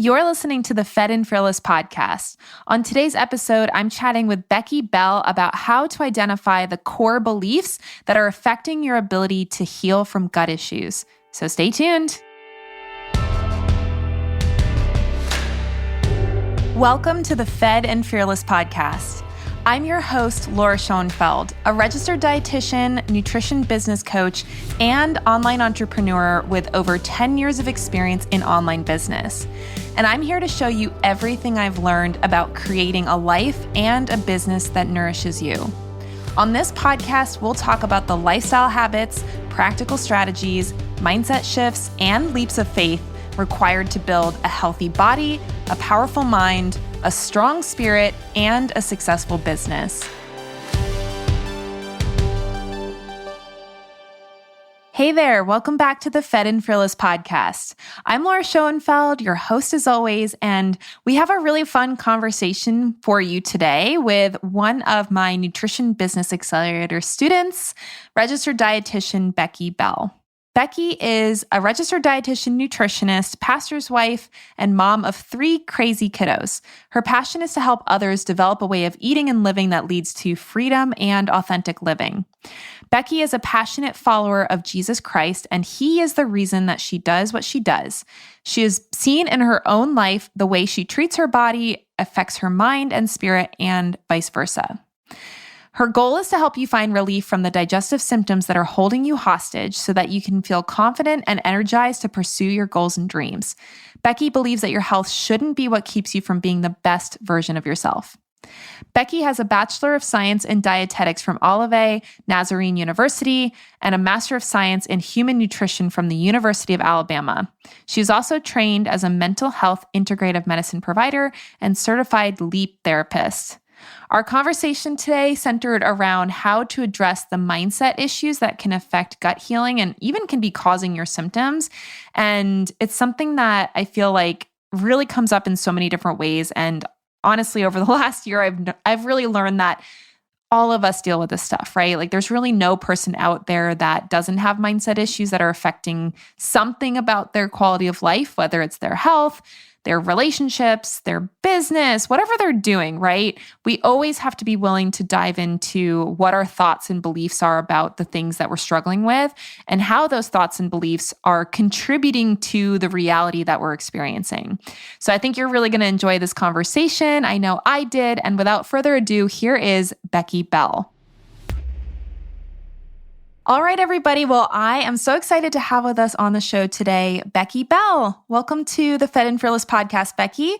You're listening to the Fed and Fearless podcast. On today's episode, I'm chatting with Becky Bell about how to identify the core beliefs that are affecting your ability to heal from gut issues. So stay tuned. Welcome to the Fed and Fearless podcast. I'm your host, Laura Schoenfeld, a registered dietitian, nutrition business coach, and online entrepreneur with over 10 years of experience in online business. And I'm here to show you everything I've learned about creating a life and a business that nourishes you. On this podcast, we'll talk about the lifestyle habits, practical strategies, mindset shifts, and leaps of faith required to build a healthy body, a powerful mind, a strong spirit, and a successful business. Hey there, welcome back to the Fed and Fearless podcast. I'm Laura Schoenfeld, your host as always, and we have a really fun conversation for you today with one of my Nutrition Business Accelerator students, registered dietitian Becky Bell. Becky is a registered dietitian nutritionist, pastor's wife, and mom of 3 crazy kiddos. Her passion is to help others develop a way of eating and living that leads to freedom and authentic living. Becky is a passionate follower of Jesus Christ, and he is the reason that she does what she does. She has seen in her own life the way she treats her body affects her mind and spirit, and vice versa. Her goal is to help you find relief from the digestive symptoms that are holding you hostage so that you can feel confident and energized to pursue your goals and dreams. Becky believes that your health shouldn't be what keeps you from being the best version of yourself. Becky has a Bachelor of Science in Dietetics from Olivet Nazarene University and a Master of Science in Human Nutrition from the University of Alabama. She is also trained as a mental health integrative medicine provider and certified LEAP therapist. Our conversation today centered around how to address the mindset issues that can affect gut healing and even can be causing your symptoms. And it's something that I feel like really comes up in so many different ways. And honestly, over the last year, I've really learned that all of us deal with this stuff, right? Like there's really no person out there that doesn't have mindset issues that are affecting something about their quality of life, whether it's their health, their relationships, their business, whatever they're doing, right? We always have to be willing to dive into what our thoughts and beliefs are about the things that we're struggling with and how those thoughts and beliefs are contributing to the reality that we're experiencing. So I think you're really going to enjoy this conversation. I know I did. And without further ado, here is Becky Bell. All right, everybody. Well, I am so excited to have with us on the show today, Becky Bell. Welcome to the Fed and Fearless podcast, Becky.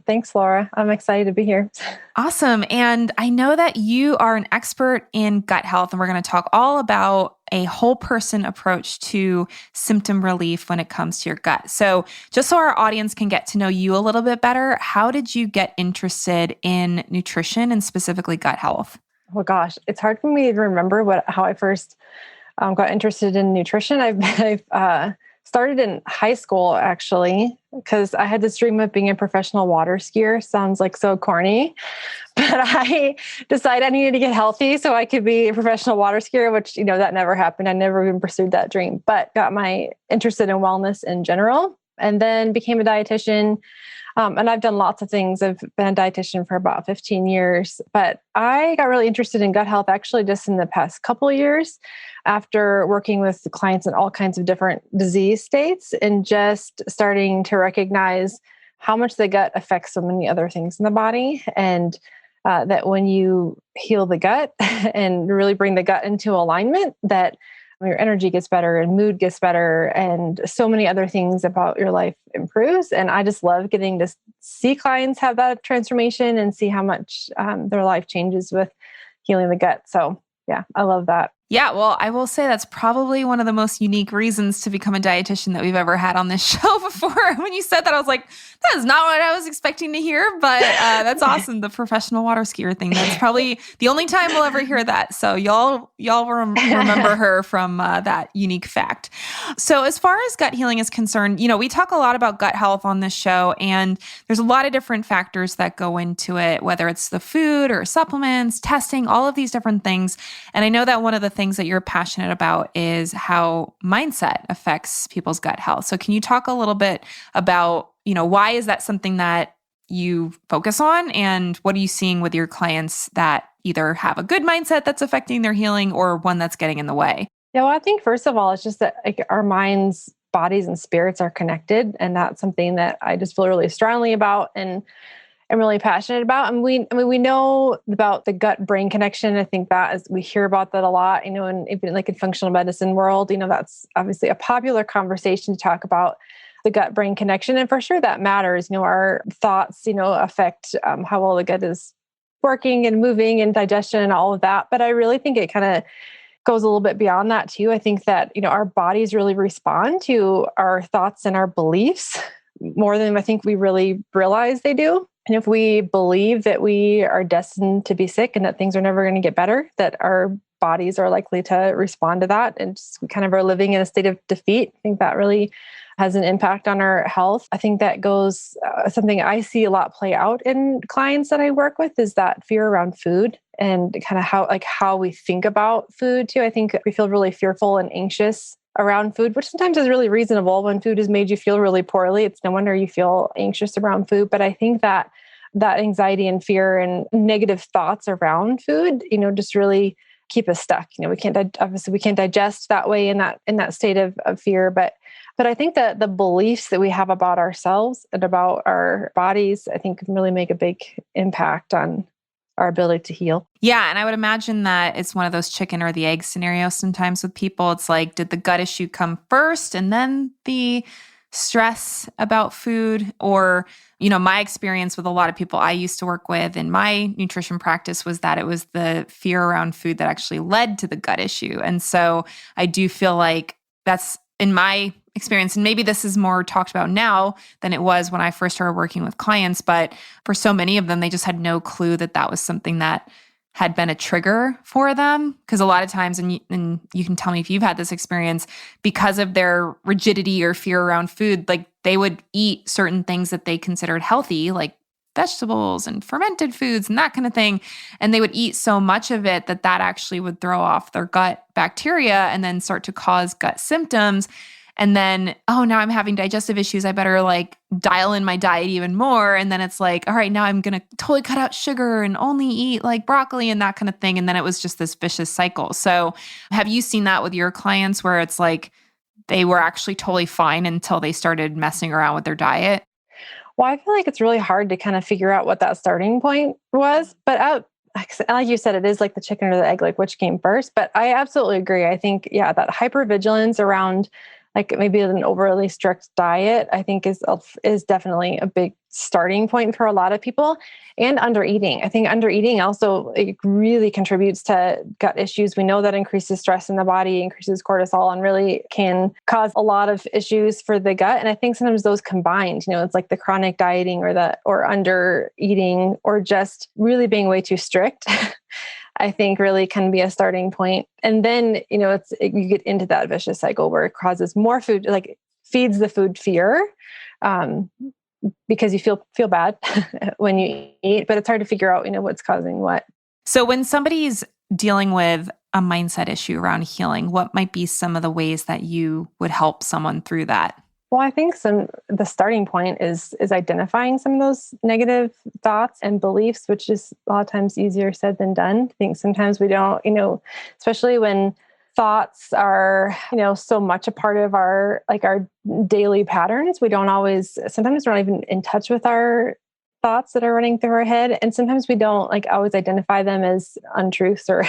Thanks, Laura. I'm excited to be here. Awesome. And I know that you are an expert in gut health, and we're going to talk all about a whole person approach to symptom relief when it comes to your gut. So just so our audience can get to know you a little bit better, how did you get interested in nutrition and specifically gut health? Oh gosh, it's hard for me to remember how I first got interested in nutrition. I've started in high school actually, because I had this dream of being a professional water skier. Sounds like so corny, but I decided I needed to get healthy so I could be a professional water skier, which, that never happened. I never even pursued that dream, but got my interested in wellness in general and then became a dietitian. And I've done lots of things. I've been a dietitian for about 15 years, but I got really interested in gut health actually just in the past couple of years after working with clients in all kinds of different disease states and just starting to recognize how much the gut affects so many other things in the body. And that when you heal the gut and really bring the gut into alignment, that your energy gets better and mood gets better and so many other things about your life improves. And I just love getting to see clients have that transformation and see how much their life changes with healing the gut. So yeah, I love that. Yeah, well, I will say that's probably one of the most unique reasons to become a dietitian that we've ever had on this show before. When you said that, I was like, that is not what I was expecting to hear, but that's awesome. The professional water skier thing. That's probably the only time we'll ever hear that. So y'all remember her from that unique fact. So as far as gut healing is concerned, we talk a lot about gut health on this show, and there's a lot of different factors that go into it, whether it's the food or supplements, testing, all of these different things. And I know that one of the things that you're passionate about is how mindset affects people's gut health. So can you talk a little bit about, why is that something that you focus on, and what are you seeing with your clients that either have a good mindset that's affecting their healing or one that's getting in the way? Yeah, well, I think first of all, it's just that like our minds, bodies, and spirits are connected, and that's something that I just feel really strongly about, and I'm really passionate about. And we know about the gut-brain connection. I think that is, we hear about that a lot, and even like in functional medicine world, that's obviously a popular conversation to talk about the gut-brain connection, and for sure that matters. Our thoughts, affect how well the gut is working and moving and digestion and all of that. But I really think it kind of goes a little bit beyond that too. I think that, our bodies really respond to our thoughts and our beliefs more than I think we really realize they do. And if we believe that we are destined to be sick and that things are never going to get better, that our bodies are likely to respond to that, and just, we kind of are living in a state of defeat, I think that really has an impact on our health. I think that goes, something I see a lot play out in clients that I work with is that fear around food, and kind of how we think about food too. I think we feel really fearful and anxious around food, which sometimes is really reasonable. When food has made you feel really poorly, it's no wonder you feel anxious around food. But I think that anxiety and fear and negative thoughts around food, just really keep us stuck. We can't, obviously we can't digest that way in that state of fear. But I think that the beliefs that we have about ourselves and about our bodies, I think, can really make a big impact on our ability to heal. Yeah. And I would imagine that it's one of those chicken or the egg scenarios sometimes with people. It's like, did the gut issue come first and then the stress about food? Or, my experience with a lot of people I used to work with in my nutrition practice was that it was the fear around food that actually led to the gut issue. And so I do feel like that's in my experience, and maybe this is more talked about now than it was when I first started working with clients, but for so many of them, they just had no clue that that was something that had been a trigger for them. Because a lot of times, and you can tell me if you've had this experience, because of their rigidity or fear around food, like they would eat certain things that they considered healthy, like vegetables and fermented foods and that kind of thing. And they would eat so much of it that actually would throw off their gut bacteria and then start to cause gut symptoms. And then, now I'm having digestive issues. I better dial in my diet even more. And then it's like, all right, now I'm going to totally cut out sugar and only eat broccoli and that kind of thing. And then it was just this vicious cycle. So have you seen that with your clients where it's like they were actually totally fine until they started messing around with their diet? Well, I feel like it's really hard to kind of figure out what that starting point was. But like you said, it is like the chicken or the egg, which came first. But I absolutely agree. I think, that hypervigilance around maybe an overly strict diet, I think is definitely a big starting point for a lot of people. And undereating. I think undereating also really contributes to gut issues. We know that increases stress in the body, increases cortisol, and really can cause a lot of issues for the gut. And I think sometimes those combined, it's like the chronic dieting or under eating, or just really being way too strict. I think really can be a starting point. And then, you get into that vicious cycle where it causes more food, feeds the food fear, because you feel bad when you eat, but it's hard to figure out, what's causing what. So when somebody's dealing with a mindset issue around healing, what might be some of the ways that you would help someone through that? Well, I think the starting point is identifying some of those negative thoughts and beliefs, which is a lot of times easier said than done. I think sometimes we don't, especially when thoughts are, so much a part of our daily patterns. Sometimes we're not even in touch with our thoughts that are running through our head. And sometimes we don't always identify them as untruths or,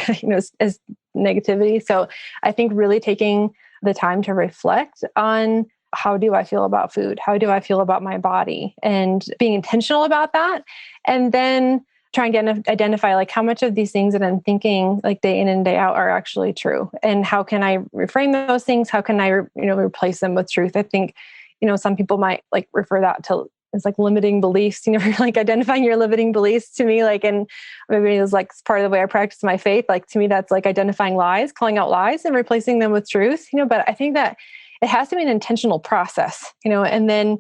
as negativity. So I think really taking the time to reflect on, how do I feel about food? How do I feel about my body? And being intentional about that. And then trying to identify how much of these things that I'm thinking day in and day out are actually true. And how can I reframe those things? How can I, replace them with truth? I think, some people might refer that to as limiting beliefs, identifying your limiting beliefs to me, and maybe it's part of the way I practice my faith. To me, that's identifying lies, calling out lies and replacing them with truth, but I think that it has to be an intentional process, and then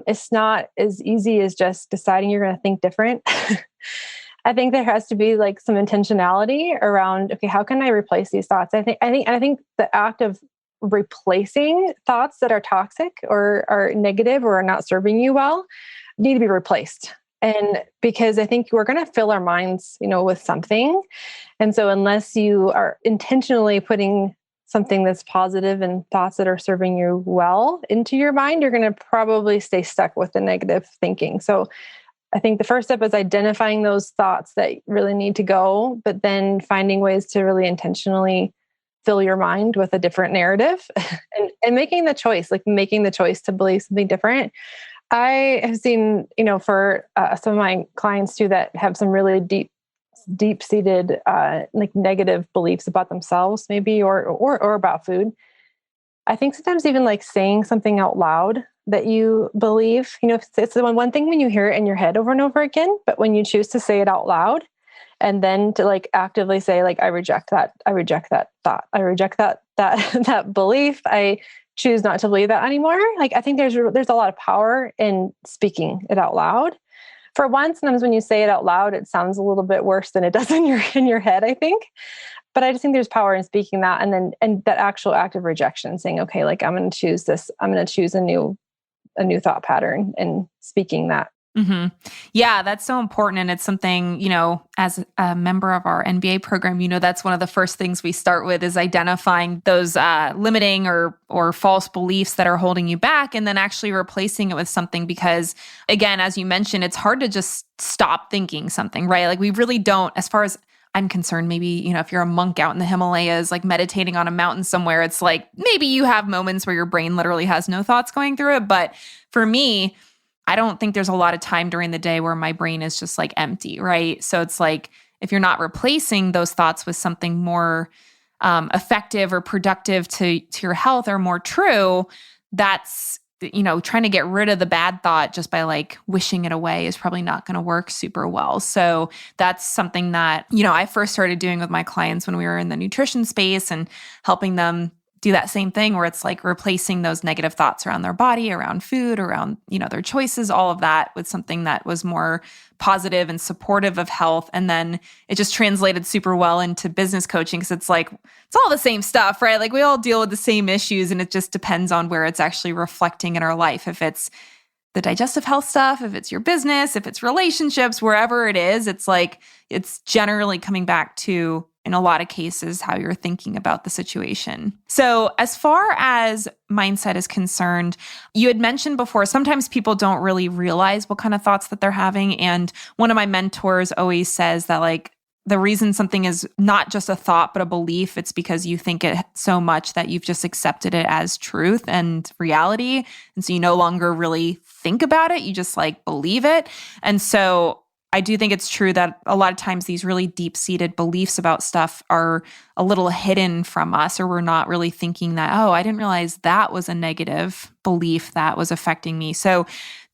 it's not as easy as just deciding you're going to think different. I think there has to be like some intentionality around, okay, how can I replace these thoughts? I think the act of replacing thoughts that are toxic or are negative or are not serving you well need to be replaced. And because I think we're going to fill our minds, with something. And so unless you are intentionally putting something that's positive and thoughts that are serving you well into your mind, you're going to probably stay stuck with the negative thinking. So I think the first step is identifying those thoughts that really need to go, but then finding ways to really intentionally fill your mind with a different narrative and making the choice to believe something different. I have seen, for some of my clients too, that have some really deep-seated like negative beliefs about themselves, maybe, or about food. I think sometimes even like saying something out loud that you believe, it's the one thing when you hear it in your head over and over again, but when you choose to say it out loud and then to like actively say, like, I reject that thought, I reject that belief, I choose not to believe that anymore. Like, I think there's a lot of power in speaking it out loud. For one, sometimes when you say it out loud, it sounds a little bit worse than it does in your head, I think. But I just think there's power in speaking that, and that actual act of rejection, saying, okay, like, I'm going to choose this. I'm going to choose a new thought pattern and speaking that. Mm-hmm. Yeah, that's so important. And it's something, as a member of our MBA program, that's one of the first things we start with is identifying those limiting or false beliefs that are holding you back, and then actually replacing it with something. Because again, as you mentioned, it's hard to just stop thinking something, right? Like, we really don't, as far as I'm concerned, maybe, if you're a monk out in the Himalayas, like meditating on a mountain somewhere, it's like, maybe you have moments where your brain literally has no thoughts going through it. But for me, I don't think there's a lot of time during the day where my brain is just like empty, right? So it's like, if you're not replacing those thoughts with something more effective or productive to your health or more true, that's, trying to get rid of the bad thought just by like wishing it away is probably not going to work super well. So that's something that, I first started doing with my clients when we were in the nutrition space and helping them do that same thing where it's like replacing those negative thoughts around their body, around food, around, their choices, all of that with something that was more positive and supportive of health. And then it just translated super well into business coaching because it's like, it's all the same stuff, right? Like, we all deal with the same issues, and it just depends on where it's actually reflecting in our life. If it's the digestive health stuff, if it's your business, if it's relationships, wherever it is, it's like, it's generally coming back to, in a lot of cases, how you're thinking about the situation. So as far as mindset is concerned, you had mentioned before, sometimes people don't really realize what kind of thoughts that they're having. And one of my mentors always says that, like, the reason something is not just a thought, but a belief, it's because you think it so much that you've just accepted it as truth and reality. And so you no longer really think about it. You just like believe it. And so I do think it's true that a lot of times these really deep-seated beliefs about stuff are a little hidden from us, or we're not really thinking that, oh, I didn't realize that was a negative belief that was affecting me. So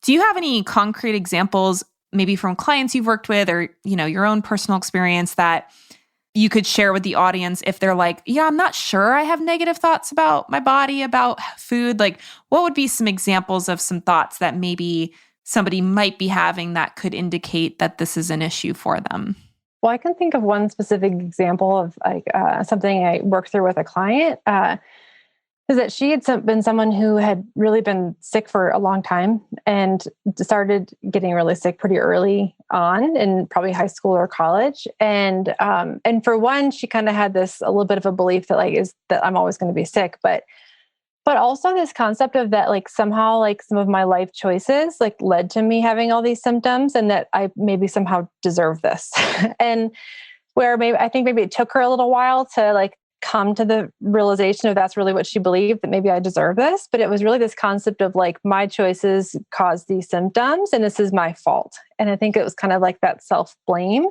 do you have any concrete examples, maybe from clients you've worked with or, your own personal experience, that you could share with the audience if they're like, yeah, I'm not sure I have negative thoughts about my body, about food? Like, what would be some examples of some thoughts that maybe somebody might be having that could indicate that this is an issue for them? Well, I can think of one specific example of like something I worked through with a client. Is that she had been someone who had really been sick for a long time and started getting really sick pretty early on in probably high school or college. And for one, she kind of had a little bit of a belief that that I'm always going to be sick, but also this concept of that, like, somehow, like, some of my life choices like led to me having all these symptoms, and that I maybe somehow deserve this. And where I think maybe it took her a little while to like come to the realization of that's really what she believed, that maybe I deserve this. But it was really this concept of like, my choices caused these symptoms and this is my fault. And I think it was kind of like that self-blame.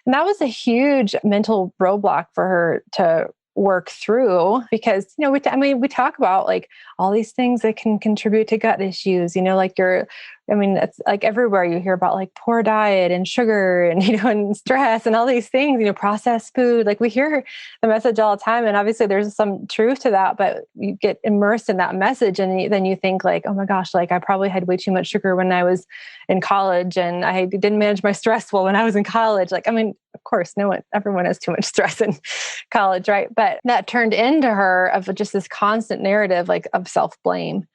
And that was a huge mental roadblock for her to work through, because, we talk about like all these things that can contribute to gut issues, like your I mean, it's like everywhere you hear about like poor diet and sugar and, and stress and all these things, processed food. Like we hear the message all the time. And obviously there's some truth to that, but you get immersed in that message. And then you think like, oh my gosh, like I probably had way too much sugar when I was in college and I didn't manage my stress well when I was in college. Like, I mean, of course, everyone has too much stress in college, right? But that turned into her of just this constant narrative, like of self-blame.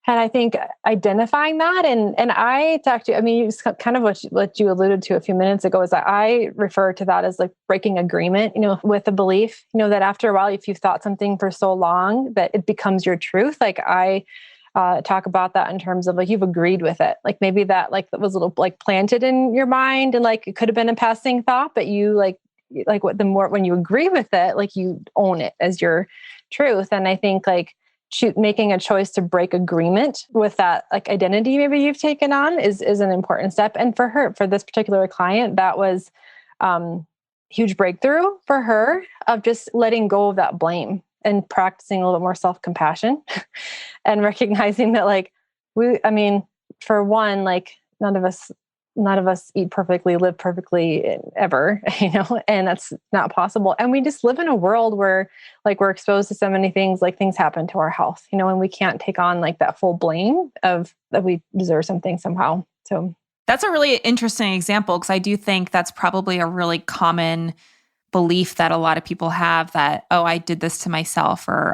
And I think identifying that, and I talked to, I mean, it's kind of what you alluded to a few minutes ago, is that I refer to that as like breaking agreement, with the belief, that after a while, if you've thought something for so long that it becomes your truth. Like I talk about that in terms of like, you've agreed with it. Like maybe that like was a little like planted in your mind and like, it could have been a passing thought, but you like what the more, when you agree with it, like you own it as your truth. And I think like, making a choice to break agreement with that like identity maybe you've taken on is an important step. And for this particular client, that was huge breakthrough for her of just letting go of that blame and practicing a little bit more self-compassion and recognizing that like for one, like none of us eat perfectly, live perfectly ever, and that's not possible. And we just live in a world where like we're exposed to so many things, like things happen to our health, and we can't take on like that full blame of that we deserve something somehow. So that's a really interesting example, because I do think that's probably a really common belief that a lot of people have, that, oh, I did this to myself, or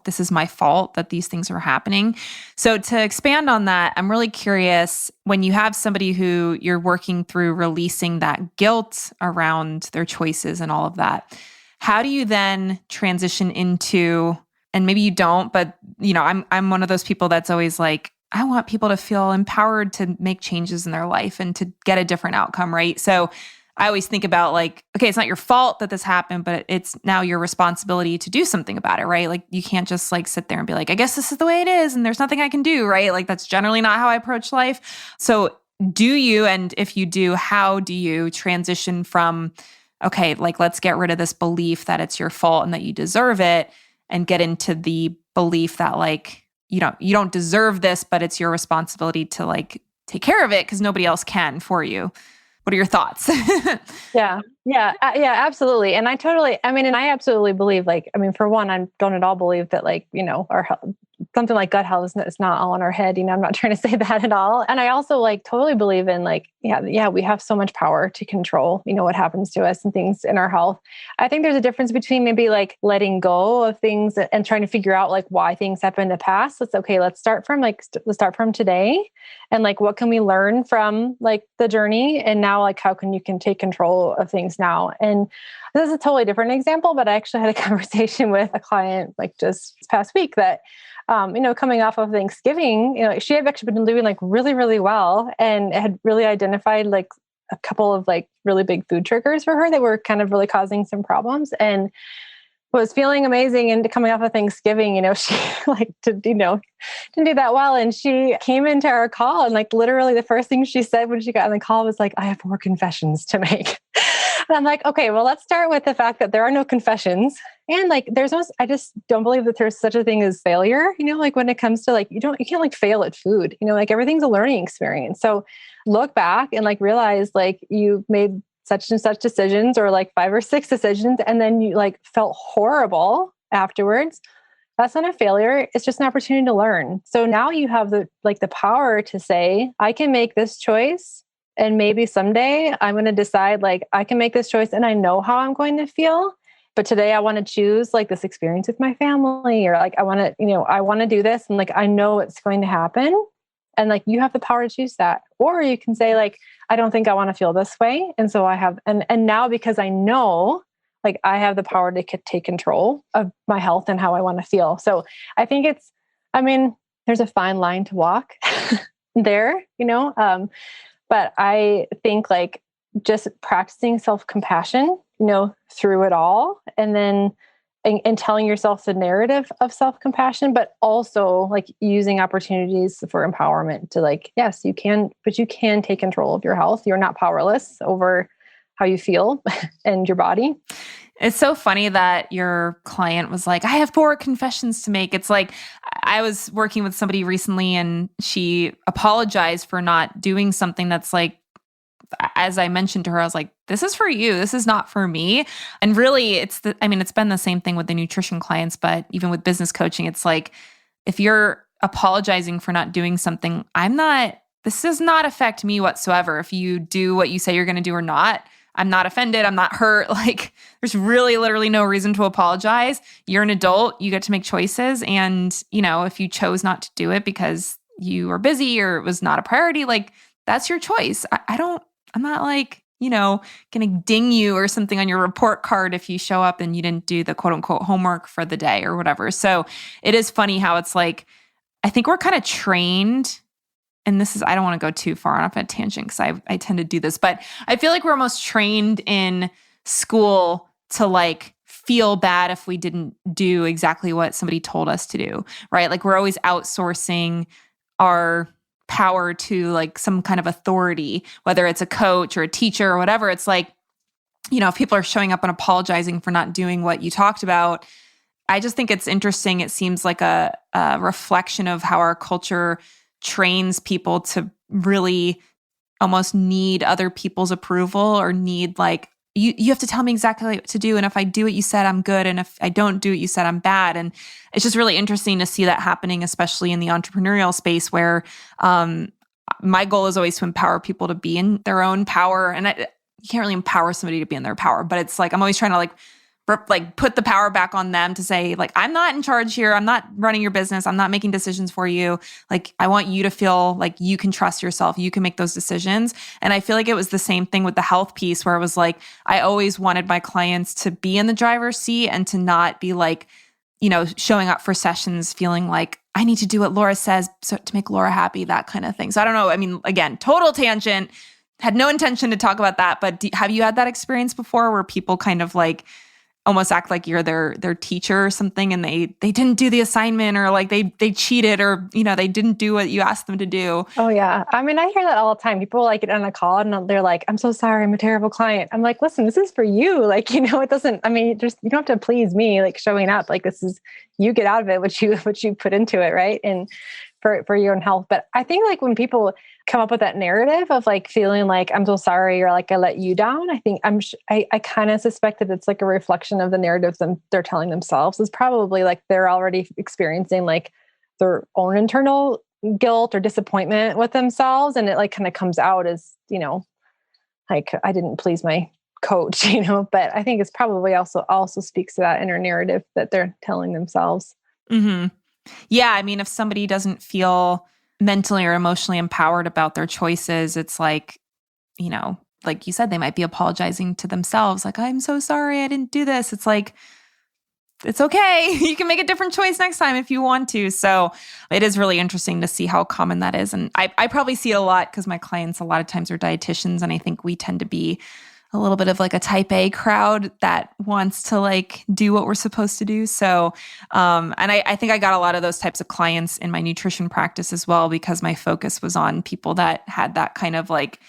this is my fault that these things are happening. So to expand on that, I'm really curious, when you have somebody who you're working through releasing that guilt around their choices and all of that, how do you then transition into, and maybe you don't, but I'm one of those people that's always like, I want people to feel empowered to make changes in their life and to get a different outcome, right? So I always think about like, okay, it's not your fault that this happened, but it's now your responsibility to do something about it, right? Like you can't just like sit there and be like, I guess this is the way it is and there's nothing I can do, right? Like that's generally not how I approach life. So do you, and if you do, how do you transition from, okay, like let's get rid of this belief that it's your fault and that you deserve it, and get into the belief that like, you don't deserve this, but it's your responsibility to like take care of it because nobody else can for you. What are your thoughts? Yeah, absolutely. And I absolutely believe for one, I don't at all believe that our health, something like gut health is not all in our head. I'm not trying to say that at all. And I also totally believe in we have so much power to control, what happens to us and things in our health. I think there's a difference between maybe letting go of things and trying to figure out why things happen in the past. Let's start from today. And what can we learn from the journey? And now how can you take control of things now? And this is a totally different example, but I actually had a conversation with a client just this past week that, coming off of Thanksgiving, she had actually been doing really, really well and had really identified a couple of really big food triggers for her that were kind of really causing some problems, and was feeling amazing. And coming off of Thanksgiving, she didn't do that well. And she came into our call and literally the first thing she said when she got on the call was I have 4 confessions to make. And I'm okay, well, let's start with the fact that there are no confessions. And I just don't believe that there's such a thing as failure, when it comes to you can't fail at food, everything's a learning experience. So look back and realize you made such and such decisions, or 5 or 6 decisions, and then you felt horrible afterwards. That's not a failure. It's just an opportunity to learn. So now you have the power to say, I can make this choice. And maybe someday I'm going to decide I can make this choice and I know how I'm going to feel. But today I want to choose this experience with my family, or I want to do this. And I know it's going to happen. And you have the power to choose that. Or you can say I don't think I want to feel this way. And so I have, and now because I know, I have the power to take control of my health and how I want to feel. So I think there's a fine line to walk there, but I think just practicing self-compassion, through it all, and then and telling yourself the narrative of self-compassion, but also using opportunities for empowerment to yes, you can, but you can take control of your health. You're not powerless over how you feel and your body. It's so funny that your client was like, I have 4 confessions to make. It's like, I was working with somebody recently and she apologized for not doing something that's like, as I mentioned to her, I was like, this is for you. This is not for me. And really it's been the same thing with the nutrition clients, but even with business coaching, it's like, if you're apologizing for not doing something, this does not affect me whatsoever. If you do what you say you're going to do or not, I'm not offended. I'm not hurt. Like, there's really literally no reason to apologize. You're an adult. You get to make choices. And, if you chose not to do it because you were busy or it was not a priority, like, that's your choice. I'm not like, going to ding you or something on your report card if you show up and you didn't do the quote unquote homework for the day or whatever. So it is funny how it's like, I think we're kind of trained. And I don't want to go too far off a tangent because I tend to do this, but I feel like we're almost trained in school to like feel bad if we didn't do exactly what somebody told us to do, right? Like we're always outsourcing our power to like some kind of authority, whether it's a coach or a teacher or whatever. It's like, if people are showing up and apologizing for not doing what you talked about, I just think it's interesting. It seems like a reflection of how our culture trains people to really almost need other people's approval or need like, you have to tell me exactly what to do. And if I do what you said, I'm good. And if I don't do what you said, I'm bad. And it's just really interesting to see that happening, especially in the entrepreneurial space where my goal is always to empower people to be in their own power. And you can't really empower somebody to be in their power, but it's like, I'm always trying to like put the power back on them to say like, I'm not in charge here. I'm not running your business. I'm not making decisions for you. Like, I want you to feel like you can trust yourself. You can make those decisions. And I feel like it was the same thing with the health piece where it was like, I always wanted my clients to be in the driver's seat and to not be like, showing up for sessions feeling like I need to do what Laura says to make Laura happy, that kind of thing. So I don't know. I mean, again, total tangent, had no intention to talk about that, but have you had that experience before where people kind of like almost act like you're their teacher or something and they didn't do the assignment or like they cheated or, they didn't do what you asked them to do? Oh yeah. I mean, I hear that all the time. People like get on a call and they're like, I'm so sorry. I'm a terrible client. I'm like, listen, this is for you. Like, it doesn't, I mean, you don't have to please me, like showing up, like this is, you get out of it, what you put into it. Right. And for your own health. But I think like when people come up with that narrative of like feeling like I'm so sorry or like I let you down, I think I kind of suspect that it's like a reflection of the narratives they're telling themselves. Is probably like they're already experiencing like their own internal guilt or disappointment with themselves. And it like kind of comes out as, like I didn't please my coach, but I think it's probably also speaks to that inner narrative that they're telling themselves. Mm-hmm. Yeah. I mean, if somebody doesn't feel mentally or emotionally empowered about their choices, it's like, like you said, they might be apologizing to themselves. Like, I'm so sorry, I didn't do this. It's like, it's okay. You can make a different choice next time if you want to. So it is really interesting to see how common that is. And I probably see it a lot because my clients a lot of times are dietitians. And I think we tend to be a little bit of like a type A crowd that wants to like do what we're supposed to do. So, and I think I got a lot of those types of clients in my nutrition practice as well, because my focus was on people that had that kind of like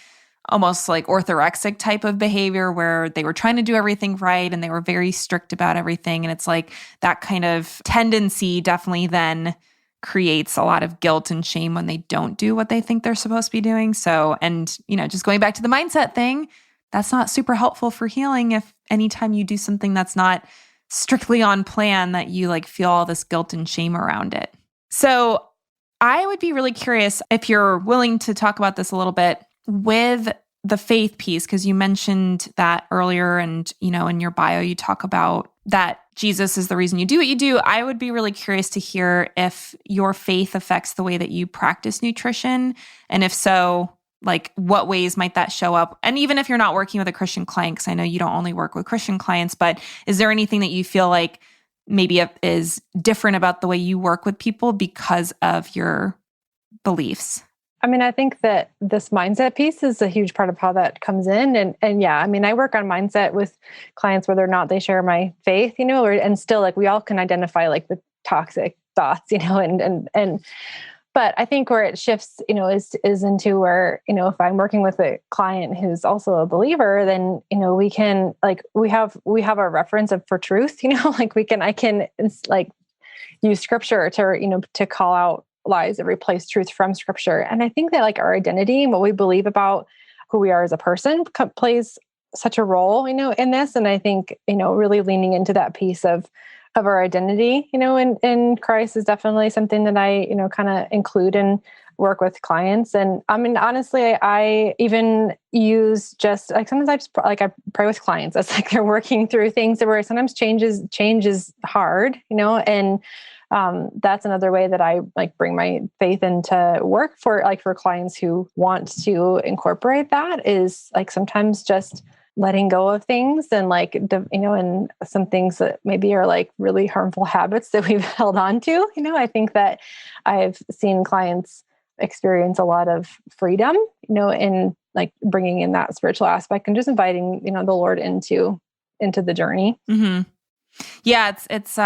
almost like orthorexic type of behavior where they were trying to do everything right and they were very strict about everything. And it's like that kind of tendency definitely then creates a lot of guilt and shame when they don't do what they think they're supposed to be doing. So, and just going back to the mindset thing, that's not super helpful for healing if anytime you do something that's not strictly on plan that you like feel all this guilt and shame around it. So I would be really curious if you're willing to talk about this a little bit with the faith piece, because you mentioned that earlier and, in your bio, you talk about that Jesus is the reason you do what you do. I would be really curious to hear if your faith affects the way that you practice nutrition. And if so, like what ways might that show up? And even if you're not working with a Christian client, because I know you don't only work with Christian clients, but is there anything that you feel like maybe is different about the way you work with people because of your beliefs? I mean, I think that this mindset piece is a huge part of how that comes in. And yeah, I mean, I work on mindset with clients, whether or not they share my faith, and still like we all can identify like the toxic thoughts, and But I think where it shifts, is into where, if I'm working with a client who's also a believer, then, we can we have a reference for truth, I can use scripture to call out lies that replace truth from scripture. And I think that our identity and what we believe about who we are as a person plays such a role, in this. And I think, really leaning into that piece of our identity, in Christ is definitely something that I, kind of include and work with clients. And I mean, honestly, I even use just sometimes I pray with clients. It's they're working through things where sometimes change is hard, and that's another way that I bring my faith into work for clients who want to incorporate that is sometimes just letting go of things and and some things that maybe are really harmful habits that we've held on to. I think that I've seen clients experience a lot of freedom, in bringing in that spiritual aspect and just inviting, the Lord into the journey. Mm-hmm. Yeah, it's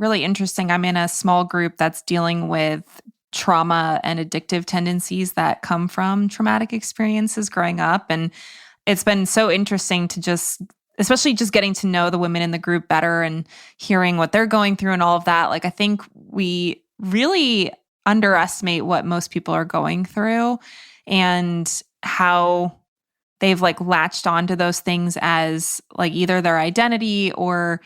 really interesting. I'm in a small group that's dealing with trauma and addictive tendencies that come from traumatic experiences growing up. And it's been so interesting to especially just getting to know the women in the group better and hearing what they're going through and all of that. I think we really underestimate what most people are going through and how they've latched onto those things as either their identity or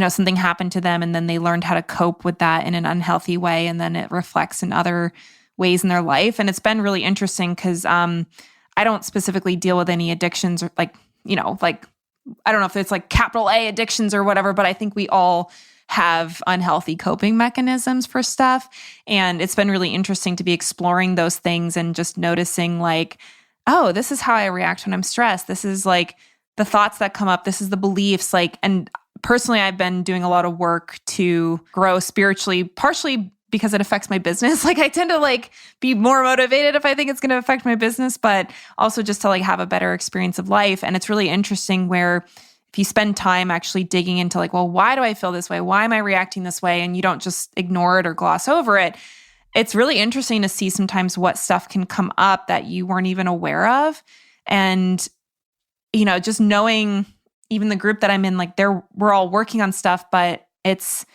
something happened to them and then they learned how to cope with that in an unhealthy way. And then it reflects in other ways in their life. And it's been really interesting because I don't specifically deal with any addictions or I don't know if it's capital A addictions or whatever, but I think we all have unhealthy coping mechanisms for stuff. And it's been really interesting to be exploring those things and just noticing oh, this is how I react when I'm stressed. This is the thoughts that come up. This is the beliefs and personally, I've been doing a lot of work to grow spiritually, partially because it affects my business. I tend to be more motivated if I think it's going to affect my business, but also just to have a better experience of life. And it's really interesting where if you spend time actually digging into well, why do I feel this way? Why am I reacting this way? And you don't just ignore it or gloss over it. It's really interesting to see sometimes what stuff can come up that you weren't even aware of. And, just knowing even the group that I'm in, we're all working on stuff, but it's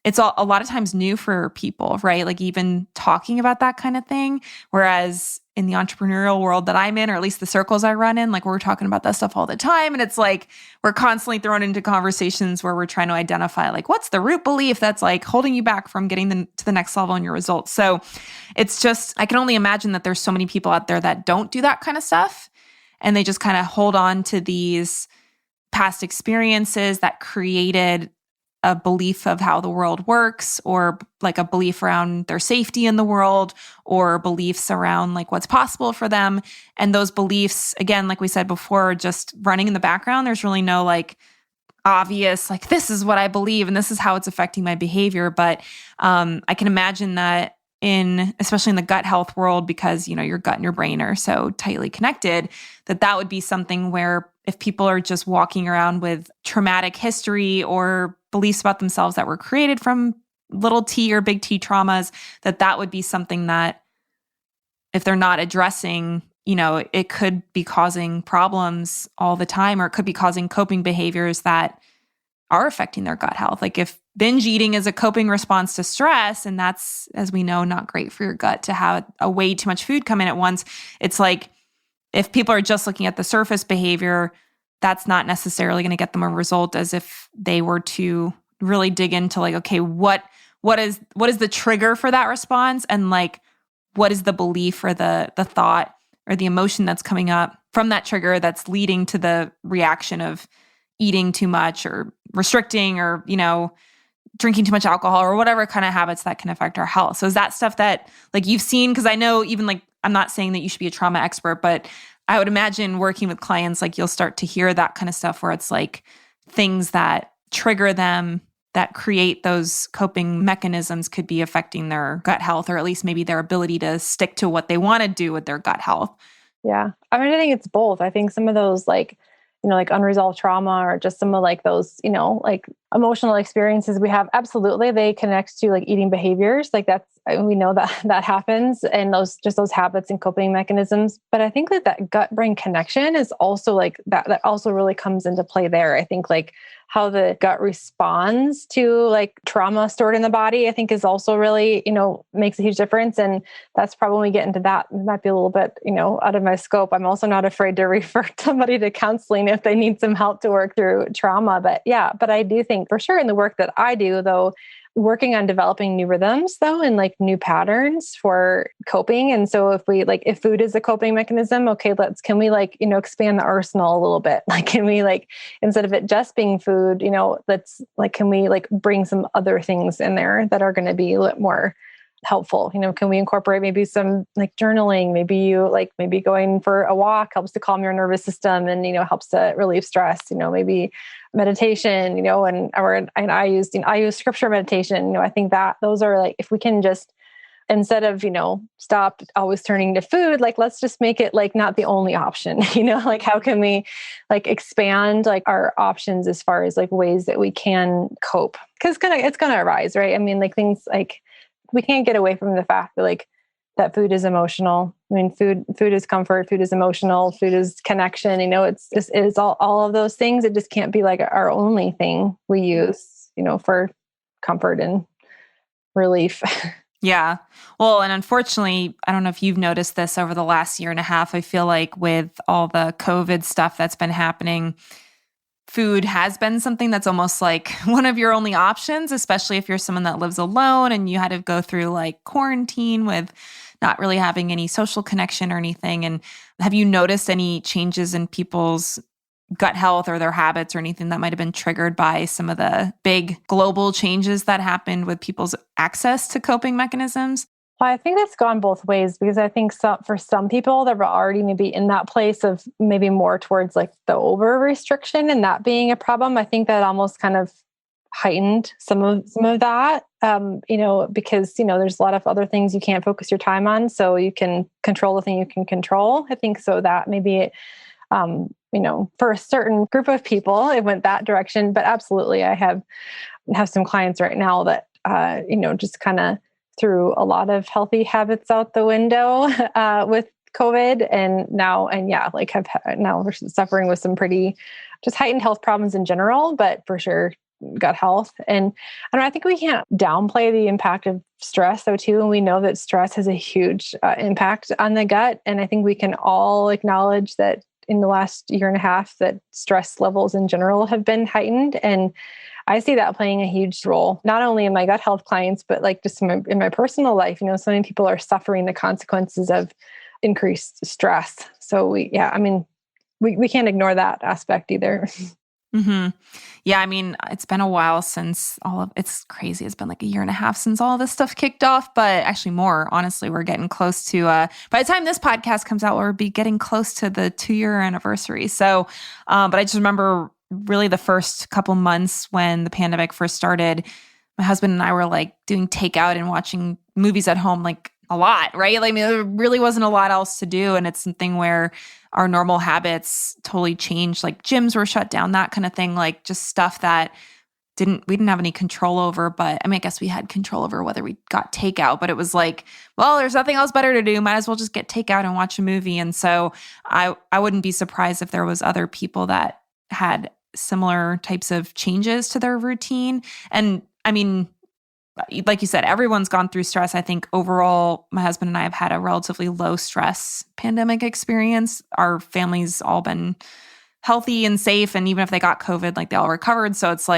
a lot of times new for people, right? Even talking about that kind of thing. Whereas in the entrepreneurial world that I'm in, or at least the circles I run in, we're talking about that stuff all the time. And it's we're constantly thrown into conversations where we're trying to identify what's the root belief that's holding you back from getting to the next level in your results. So it's just, I can only imagine that there's so many people out there that don't do that kind of stuff. And they just kind of hold on to these past experiences that created a belief of how the world works, or a belief around their safety in the world, or beliefs around what's possible for them. And those beliefs, again, like we said before, just running in the background. There's really no obvious, this is what I believe and this is how it's affecting my behavior. But I can imagine that especially in the gut health world, because, your gut and your brain are so tightly connected, that would be something where if people are just walking around with traumatic history or beliefs about themselves that were created from little t or big T traumas, that would be something that if they're not addressing, it could be causing problems all the time, or it could be causing coping behaviors that are affecting their gut health. If binge eating is a coping response to stress, and that's, as we know, not great for your gut to have a way too much food come in at once, it's if people are just looking at the surface behavior, that's not necessarily going to get them a result as if they were to really dig into okay, what is the trigger for that response? And what is the belief or the thought or the emotion that's coming up from that trigger that's leading to the reaction of eating too much or restricting or, drinking too much alcohol or whatever kind of habits that can affect our health. So is that stuff that you've seen? Because I know even I'm not saying that you should be a trauma expert, but I would imagine working with clients, you'll start to hear that kind of stuff where it's things that trigger them, that create those coping mechanisms could be affecting their gut health, or at least maybe their ability to stick to what they want to do with their gut health. Yeah. I mean, I think it's both. I think some of those unresolved trauma or just some of those, emotional experiences we have, absolutely, they connect to eating behaviors. That's we know that that happens, and those habits and coping mechanisms. But I think that gut brain connection is also like that also really comes into play there. I think like how the gut responds to like trauma stored in the body, I think is also really, makes a huge difference. And that's probably when we get into that, it might be a little bit, out of my scope. I'm also not afraid to refer somebody to counseling if they need some help to work through trauma. But I do think for sure in the work that I do, though, working on developing new rhythms though, and like new patterns for coping. And so if food is a coping mechanism, okay, can we expand the arsenal a little bit? Like, can we instead of it just being food, can we bring some other things in there that are going to be a little more helpful? Can we incorporate maybe some journaling? Maybe going for a walk helps to calm your nervous system and, helps to relieve stress, maybe meditation, and I use scripture meditation. I think that those are if we can just, instead of, stop always turning to food, let's just make it not the only option, how can we expand our options as far as ways that we can cope? Because it's gonna arise, right? I mean, things we can't get away from the fact that that food is emotional. I mean, food is comfort, food is emotional, food is connection. It's all of those things. It just can't be our only thing we use, for comfort and relief. Yeah. Well, and unfortunately, I don't know if you've noticed this over the last year and a half. I feel like with all the COVID stuff that's been happening, food has been something that's almost like one of your only options, especially if you're someone that lives alone and you had to go through quarantine with not really having any social connection or anything. And have you noticed any changes in people's gut health or their habits or anything that might have been triggered by some of the big global changes that happened with people's access to coping mechanisms? Well, I think that's gone both ways, because I think for some people that were already maybe in that place of maybe more towards the over restriction and that being a problem, I think that almost kind of heightened some of that, because, there's a lot of other things you can't focus your time on. So you can control the thing you can control. I think so that maybe, for a certain group of people, it went that direction. But absolutely, I have some clients right now that, just kind of threw a lot of healthy habits out the window with COVID, and now we're suffering with some pretty just heightened health problems in general, but for sure gut health. And I think we can't downplay the impact of stress though too. And we know that stress has a huge impact on the gut. And I think we can all acknowledge that in the last year and a half that stress levels in general have been heightened. And I see that playing a huge role, not only in my gut health clients, but just in my personal life. So many people are suffering the consequences of increased stress. So we can't ignore that aspect either. Mm-hmm. Yeah. I mean, it's been a while since it's crazy. It's been a year and a half since all of this stuff kicked off, but actually more, honestly, we're getting close to, by the time this podcast comes out, we'll be getting close to the 2-year anniversary. So, but I just remember really the first couple months when the pandemic first started, my husband and I were doing takeout and watching movies at home, a lot, right? I mean, there really wasn't a lot else to do. And it's something where our normal habits totally changed. Gyms were shut down, that kind of thing, just stuff that we didn't have any control over. But I mean, I guess we had control over whether we got takeout, but it was well, there's nothing else better to do. Might as well just get takeout and watch a movie. And so I wouldn't be surprised if there was other people that had similar types of changes to their routine. And I mean, like you said, everyone's gone through stress. I think overall, my husband and I have had a relatively low stress pandemic experience. Our family's all been healthy and safe. And even if they got COVID, they all recovered. So it's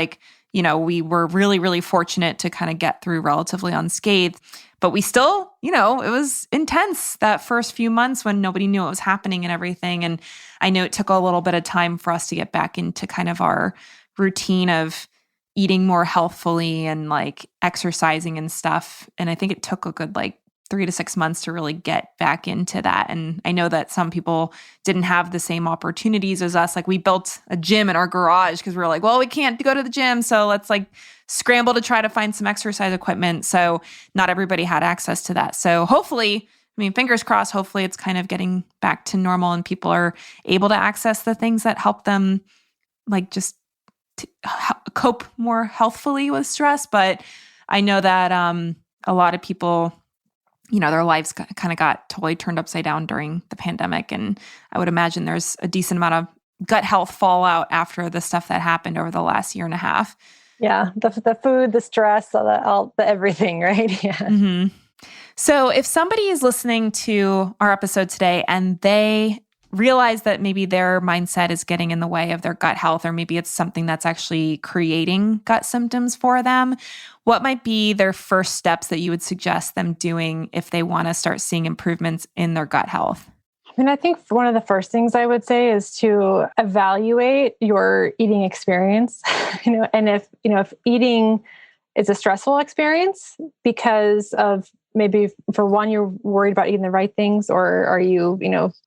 we were really, really fortunate to kind of get through relatively unscathed. But we still, it was intense that first few months when nobody knew what was happening and everything. And I know it took a little bit of time for us to get back into kind of our routine of eating more healthfully and exercising and stuff. And I think it took a good 3 to 6 months to really get back into that. And I know that some people didn't have the same opportunities as us. We built a gym in our garage because we were well, we can't go to the gym. So let's scramble to try to find some exercise equipment. So not everybody had access to that. So hopefully, fingers crossed, hopefully it's kind of getting back to normal and people are able to access the things that help them just to cope more healthfully with stress. But I know that a lot of people, their lives kind of got totally turned upside down during the pandemic. And I would imagine there's a decent amount of gut health fallout after the stuff that happened over the last year and a half. Yeah. The food, the stress, the everything, right? Yeah. Mm-hmm. So if somebody is listening to our episode today and they realize that maybe their mindset is getting in the way of their gut health, or maybe it's something that's actually creating gut symptoms for them, what might be their first steps that you would suggest them doing if they want to start seeing improvements in their gut health? I think one of the first things I would say is to evaluate your eating experience, and if eating is a stressful experience because of maybe for one, you're worried about eating the right things, or are you,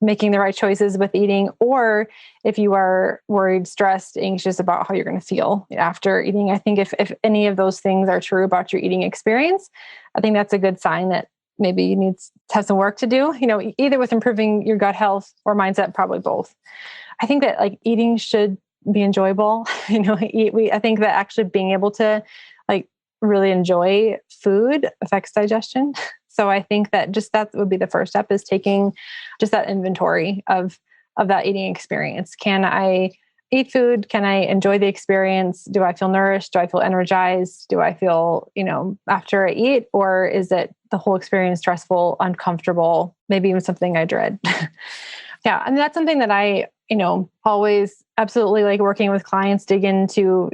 making the right choices with eating, or if you are worried, stressed, anxious about how you're going to feel after eating. I think if any of those things are true about your eating experience, I think that's a good sign that maybe you need to have some work to do, either with improving your gut health or mindset, probably both. I think that eating should be enjoyable. I think that actually being able to really enjoy food affects digestion. So I think that that would be the first step, is taking just that inventory of that eating experience. Can I eat food? Can I enjoy the experience? Do I feel nourished? Do I feel energized? Do I feel, after I eat, or is it the whole experience stressful, uncomfortable, maybe even something I dread? Yeah. And that's something that I, always absolutely like working with clients, dig into,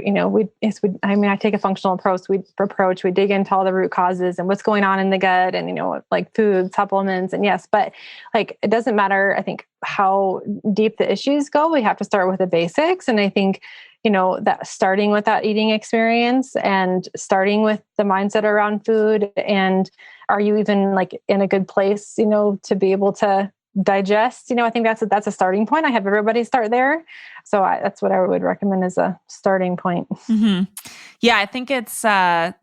I take a functional approach. We dig into all the root causes and what's going on in the gut, and, food, supplements, and yes, but it doesn't matter, I think, how deep the issues go. We have to start with the basics. And I think, that starting with that eating experience and starting with the mindset around food, and are you even in a good place, to be able to digest, I think that's a starting point. I have everybody start there. So that's what I would recommend as a starting point. Mm-hmm. Yeah. I think it's, I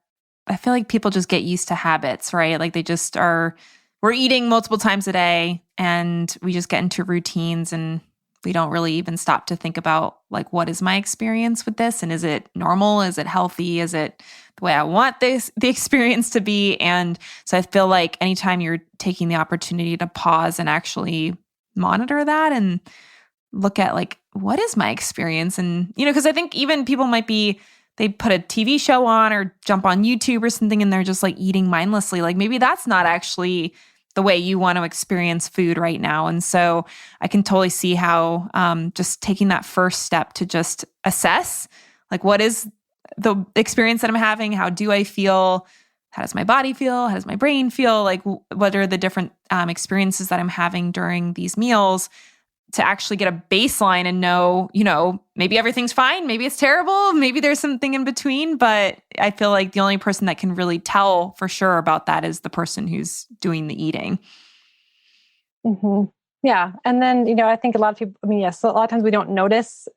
feel like people just get used to habits, right? They just we're eating multiple times a day, and we just get into routines, and we don't really even stop to think about what is my experience with this? And is it normal? Is it healthy? Is it the way I want the experience to be? And so I feel like anytime you're taking the opportunity to pause and actually monitor that and look at what is my experience? And, because I think even people they put a TV show on or jump on YouTube or something, and they're just eating mindlessly. Maybe that's not actually the way you want to experience food right now. And so I can totally see how just taking that first step to just assess, what is the experience that I'm having? How do I feel? How does my body feel? How does my brain feel? What are the different experiences that I'm having during these meals, to actually get a baseline and know, maybe everything's fine. Maybe it's terrible. Maybe there's something in between. But I feel like the only person that can really tell for sure about that is the person who's doing the eating. Mm-hmm. Yeah. And then, I think a lot of people, yes, a lot of times we don't notice,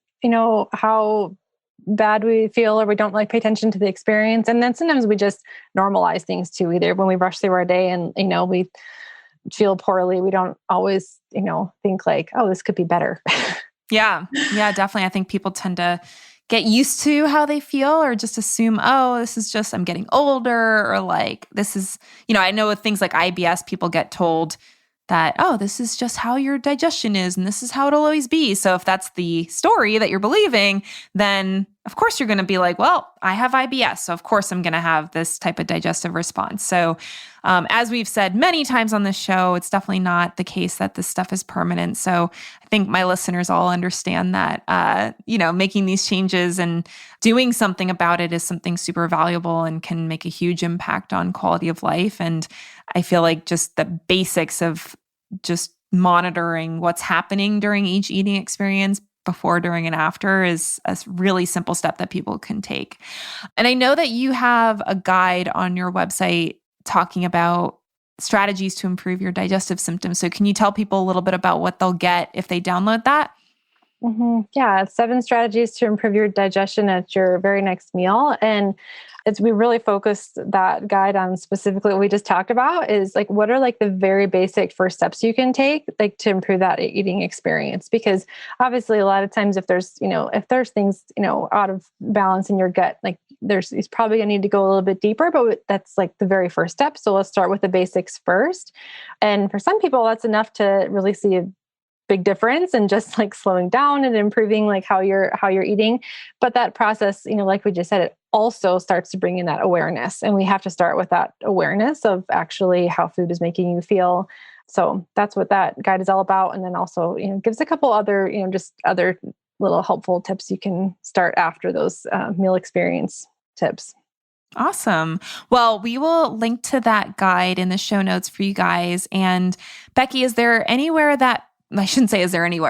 how bad we feel, or we don't pay attention to the experience. And then sometimes we just normalize things too, either when we rush through our day and, we feel poorly, we don't always, think oh, this could be better. Yeah. Yeah, definitely. I think people tend to get used to how they feel, or just assume, oh, this is just, I'm getting older, or this is, I know with things like IBS, people get told that, oh, this is just how your digestion is, and this is how it'll always be. So if that's the story that you're believing, then of course you're going to be well, I have IBS, so of course I'm going to have this type of digestive response. So as we've said many times on this show, it's definitely not the case that this stuff is permanent. So I think my listeners all understand that, making these changes and doing something about it is something super valuable and can make a huge impact on quality of life. And I feel like just the basics of just monitoring what's happening during each eating experience, before, during, and after, is a really simple step that people can take. And I know that you have a guide on your website talking about strategies to improve your digestive symptoms. So can you tell people a little bit about what they'll get if they download that? Mm-hmm. Yeah, 7 strategies to improve your digestion at your very next meal. And we really focused that guide on specifically what we just talked about, is what are the very basic first steps you can take to improve that eating experience. Because obviously a lot of times if there's things, out of balance in your gut, he's probably going to need to go a little bit deeper, but that's like the very first step. So let's start with the basics first. And for some people, that's enough to really see a big difference and just like slowing down and improving like how you're eating. But that process, like we just said, it also starts to bring in that awareness. And we have to start with that awareness of actually how food is making you feel. So that's what that guide is all about. And then also, gives a couple other, just other little helpful tips you can start after those meal experience tips. Awesome. Well, we will link to that guide in the show notes for you guys. And Becky, is there anywhere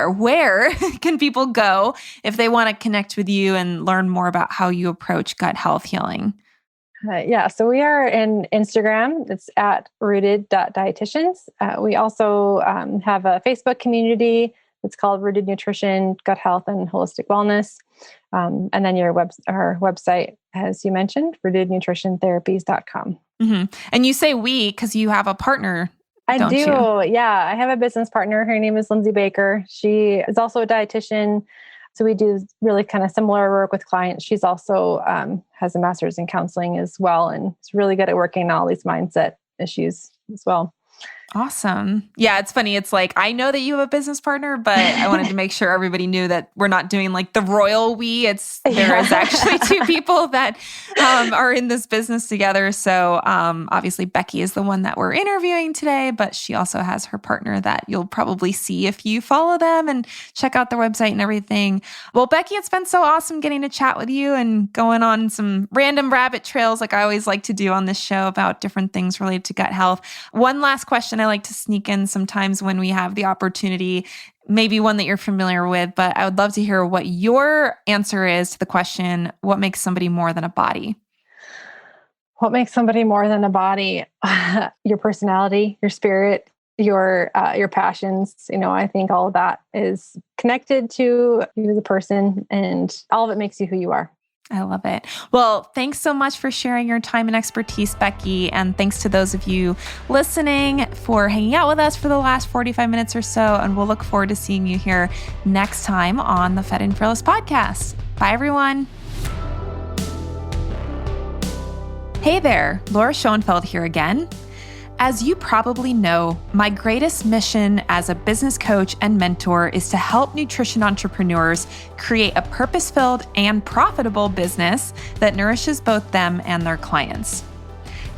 where can people go if they want to connect with you and learn more about how you approach gut health healing? So we are in Instagram. It's at rooted.dietitians. We also have a Facebook community. It's called Rooted Nutrition, Gut Health, and Holistic Wellness. And then our website, as you mentioned, rootednutritiontherapies.com. Mm-hmm. And you say we because you have a partner. I do. You? Yeah. I have a business partner. Her name is Lindsay Baker. She is also a dietitian. So we do really kind of similar work with clients. She's also has a master's in counseling as well. And is really good at working on all these mindset issues as well. Awesome. Yeah, it's funny. It's like, I know that you have a business partner, but I wanted to make sure everybody knew that we're not doing like the royal we. There is actually two people that are in this business together. So obviously Becky is the one that we're interviewing today, but she also has her partner that you'll probably see if you follow them and check out their website and everything. Well, Becky, it's been so awesome getting to chat with you and going on some random rabbit trails like I always like to do on this show about different things related to gut health. One last question I like to sneak in sometimes when we have the opportunity, maybe one that you're familiar with, but I would love to hear what your answer is to the question, what makes somebody more than a body? What makes somebody more than a body? Your personality, your spirit, your passions. I think all of that is connected to you as a person, and all of it makes you who you are. I love it. Well, thanks so much for sharing your time and expertise, Becky. And thanks to those of you listening for hanging out with us for the last 45 minutes or so. And we'll look forward to seeing you here next time on the Fed and Fearless podcast. Bye, everyone. Hey there, Laura Schoenfeld here again. As you probably know, my greatest mission as a business coach and mentor is to help nutrition entrepreneurs create a purpose-filled and profitable business that nourishes both them and their clients.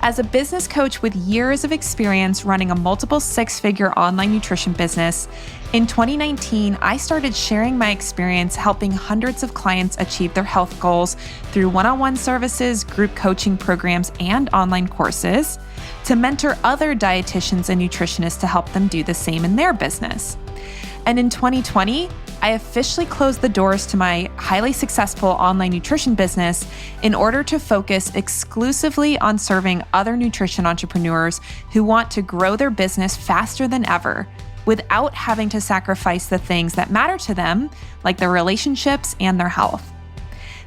As a business coach with years of experience running a multiple six-figure online nutrition business, in 2019, I started sharing my experience helping hundreds of clients achieve their health goals through one-on-one services, group coaching programs, and online courses, to mentor other dietitians and nutritionists to help them do the same in their business. And in 2020, I officially closed the doors to my highly successful online nutrition business in order to focus exclusively on serving other nutrition entrepreneurs who want to grow their business faster than ever, without having to sacrifice the things that matter to them, like their relationships and their health.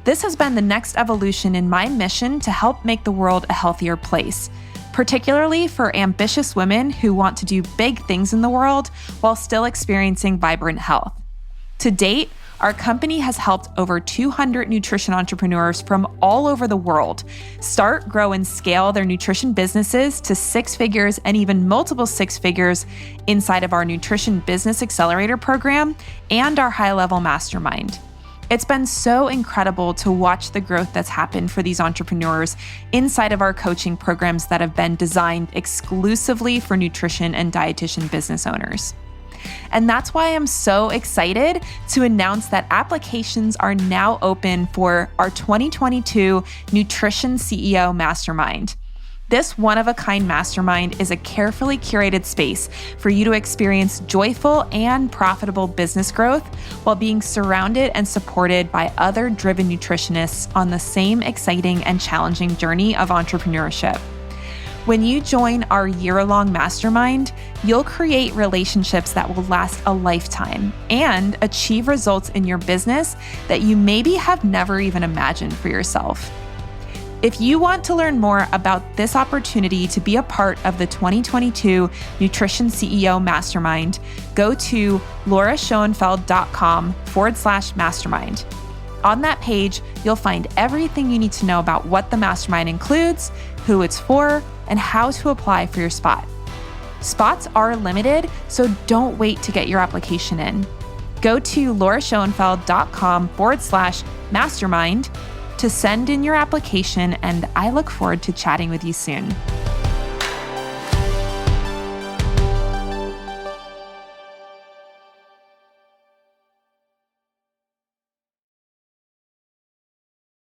This has been the next evolution in my mission to help make the world a healthier place, particularly for ambitious women who want to do big things in the world while still experiencing vibrant health. To date, our company has helped over 200 nutrition entrepreneurs from all over the world start, grow, and scale their nutrition businesses to six figures and even multiple six figures inside of our Nutrition Business Accelerator program and our high-level mastermind. It's been so incredible to watch the growth that's happened for these entrepreneurs inside of our coaching programs that have been designed exclusively for nutrition and dietitian business owners. And that's why I'm so excited to announce that applications are now open for our 2022 Nutrition CEO Mastermind. This one-of-a-kind mastermind is a carefully curated space for you to experience joyful and profitable business growth while being surrounded and supported by other driven nutritionists on the same exciting and challenging journey of entrepreneurship. When you join our year-long mastermind, you'll create relationships that will last a lifetime and achieve results in your business that you maybe have never even imagined for yourself. If you want to learn more about this opportunity to be a part of the 2022 Nutrition CEO Mastermind, go to lauraschoenfeld.com/mastermind. On that page, you'll find everything you need to know about what the mastermind includes, who it's for, and how to apply for your spot. Spots are limited, so don't wait to get your application in. Go to lauraschoenfeld.com/mastermind to send in your application, and I look forward to chatting with you soon.